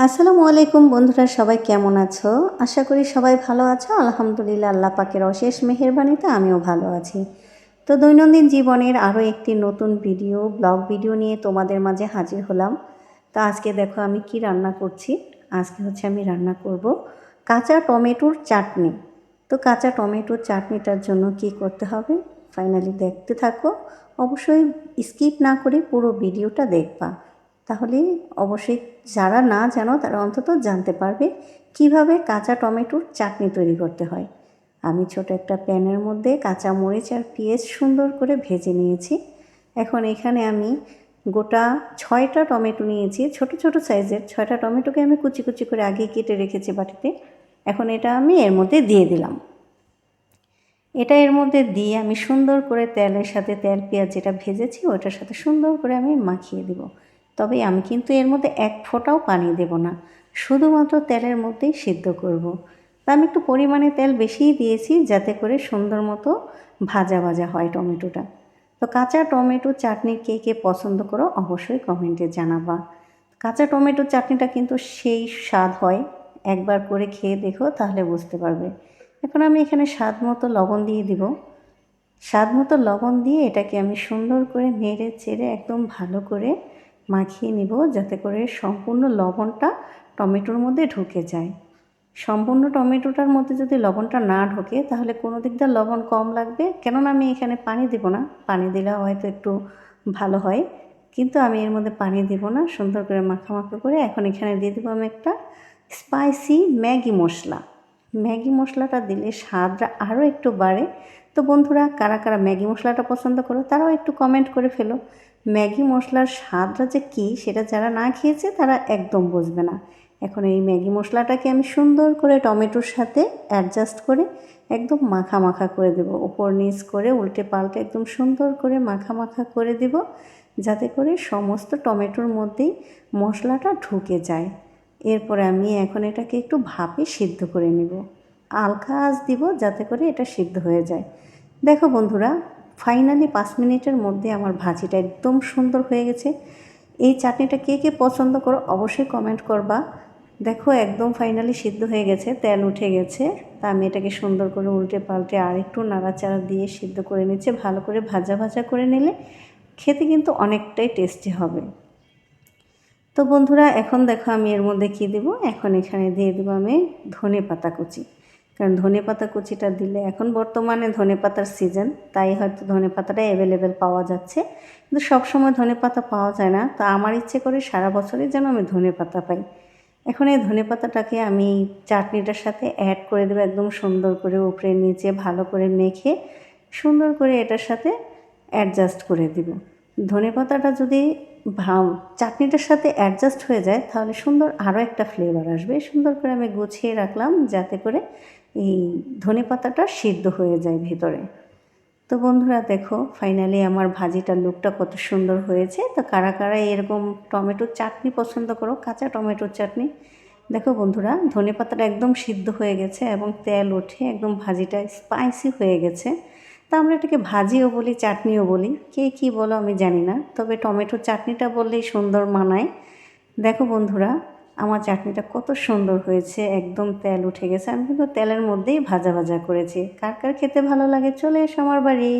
আসসালামু আলাইকুম বন্ধুরা, সবাই কেমন আছো? আশা করি সবাই ভালো আছো। আলহামদুলিল্লাহ, আল্লাহ পাকের অশেষ মেহেরবানিতে আমিও ভালো আছি। তো দৈনন্দিন জীবনের আরও একটি নতুন ব্লগ ভিডিও নিয়ে তোমাদের মাঝে হাজির হলাম। তো আজকে দেখো আমি কি রান্না করছি। আজকে আমি রান্না করব কাঁচা টমেটোর চাটনি। তো কাঁচা টমেটোর চাটনিটার জন্য কি করতে হবে ফাইনালি দেখতে থাকো। অবশ্যই স্কিপ না করে পুরো ভিডিওটা দেখবা, তাহলে অবশ্যই যারা না জানো তারা অন্তত জানতে পারবে কিভাবে কাঁচা টমেটোর চাটনি তৈরি করতে হয়। আমি ছোট একটা প্যানের মধ্যে কাঁচা মরিচ আর পেঁয়াজ সুন্দর করে ভেজে নিয়েছি। এখন এখানে আমি গোটা 6টা টমেটো নিয়েছি, ছোট ছোট সাইজের 6টা টমেটোকে আমি কুচি কুচি করে আগে কেটে রেখেছি বাটিতে। এখন এটা আমি এর মধ্যে দিয়ে দিলাম। এটা এর মধ্যে দিয়ে আমি সুন্দর করে তেলের সাথে তেল পেঁয়াজ যেটা ভেজেছি ওটার সাথে সুন্দর করে আমি মাখিয়ে দেব। তবে আমি কিন্তু এর মধ্যে এক ফোঁটাও পানি দেব না, শুধুমাত্র তেলের মধ্যেই সিদ্ধ করব। তা আমি একটু পরিমাণে তেল বেশিই দিয়েছি যাতে করে সুন্দর মতো ভাজা ভাজা হয় টমেটোটা। তো কাঁচা টমেটো চাটনি কে কে পছন্দ করো অবশ্যই কমেন্টে জানাবা। কাঁচা টমেটো চাটনিটা কিন্তু সেই স্বাদ হয়, একবার করে খেয়ে দেখো তাহলে বুঝতে পারবে। এখন আমি এখানে স্বাদ মতো লবণ দিয়ে দিব। স্বাদ মতো লবণ দিয়ে এটাকে আমি সুন্দর করে নেড়ে চেড়ে একদম ভালো করে মাখিয়ে নিব, যাতে করে সম্পূর্ণ লবণটা টমেটোর মধ্যে ঢুকে যায়। সম্পূর্ণ টমেটোটার মধ্যে যদি লবণটা না ঢোকে তাহলে কোনো দিক দিয়ে লবণ কম লাগবে, কেননা আমি এখানে পানি দেব না। পানি দিলে হয়তো একটু ভালো হয়, কিন্তু আমি এর মধ্যে পানি দেব না। সুন্দর করে মাখামাখা করে এখন এখানে দিয়ে দেবো আমি একটা স্পাইসি ম্যাগি মশলা। ম্যাগি মশলাটা দিলে স্বাদটা আরও একটু বাড়ে। তো বন্ধুরা, কারা কারা ম্যাগি মশলাটা পছন্দ করো তারাও একটু কমেন্ট করে ফেলো। ম্যাগি মশলার স্বাদটা যে কী সেটা যারা না খেয়েছে তারা একদম বুঝবে না। এখন এই ম্যাগি মশলাটাকে আমি সুন্দর করে টমেটোর সাথে অ্যাডজাস্ট করে একদম মাখা মাখা করে দেব, উপর নিচ করে উল্টে পাল্টে একদম সুন্দর করে মাখা মাখা করে দেব, যাতে করে সমস্ত টমেটোর মধ্যেই মশলাটা ঢুকে যায়। এরপরে আমি এখন এটাকে একটু ভাপে সিদ্ধ করে নেব, হালকা আঁচ দিব যাতে করে এটা সিদ্ধ হয়ে যায়। দেখো বন্ধুরা, ফাইনালি 5 মিনিটের মধ্যে আমার ভাজিটা একদম সুন্দর হয়ে গেছে। এই চাটনিটা কে কে পছন্দ করো অবশ্যই কমেন্ট করবা। দেখো একদম ফাইনালি সিদ্ধ হয়ে গেছে, তেল উঠে গেছে। তা আমি এটাকে সুন্দর করে উল্টে পাল্টে আর একটু নাড়াচাড়া দিয়ে সিদ্ধ করে নিচ্ছে। ভালো করে ভাজা ভাজা করে নিলে খেতে কিন্তু অনেকটাই টেস্টি হবে। তো বন্ধুরা, এখন দেখো আমি এর মধ্যে কী দেবো, এখন এখানে দিয়ে দেবো আমি ধনেপাতা কুচি। কারণ ধনেপাতা কুচিটা দিলে এখন বর্তমানে ধনেপাতার সিজন, তাই হয়তো ধনেপাতাটা অ্যাভেলেবেল পাওয়া যাচ্ছে, কিন্তু সবসময় ধনেপাতা পাওয়া যায় না। তো আমার ইচ্ছে করে সারা বছরই যেন আমি ধনেপাতা পাই। এখন এই ধনেপাতাটাকে আমি চাটনিটার সাথে অ্যাড করে দেবো, একদম সুন্দর করে উপরে নিচে ভালো করে মেখে সুন্দর করে এটার সাথে অ্যাডজাস্ট করে দিব। ধনেপাতাটা যদি চাটনিটার সাথে অ্যাডজাস্ট হয়ে যায় তাহলে সুন্দর আরও একটা ফ্লেভার আসবে। সুন্দর করে আমি গুছিয়ে রাখলাম যাতে করে এই ধনেপাতাটা সিদ্ধ হয়ে যায় ভেতরে। তো বন্ধুরা দেখো ফাইনালি আমার ভাজিটার লুকটা কত সুন্দর হয়েছে। তো কারা কারা এরকম টমেটোর চাটনি পছন্দ করো, কাঁচা টমেটোর চাটনি। দেখো বন্ধুরা, ধনেপাতাটা একদম সিদ্ধ হয়ে গেছে এবং তেল উঠে একদম ভাজিটা স্পাইসি হয়ে গেছে। তা আমরা এটাকে ভাজিও বলি, চাটনিও বলি, কে কী বলো আমি জানি না, তবে টমেটোর চাটনিটা বললেই সুন্দর মানায়। দেখো বন্ধুরা, আমার চাটনিটা কত সুন্দর হয়েছে, একদম তেল উঠে গেছে। আমি কিন্তু তেলের মধ্যেই ভাজা ভাজা করেছি। কার কার খেতে ভালো লাগে চলে এসো আমার বাড়ি।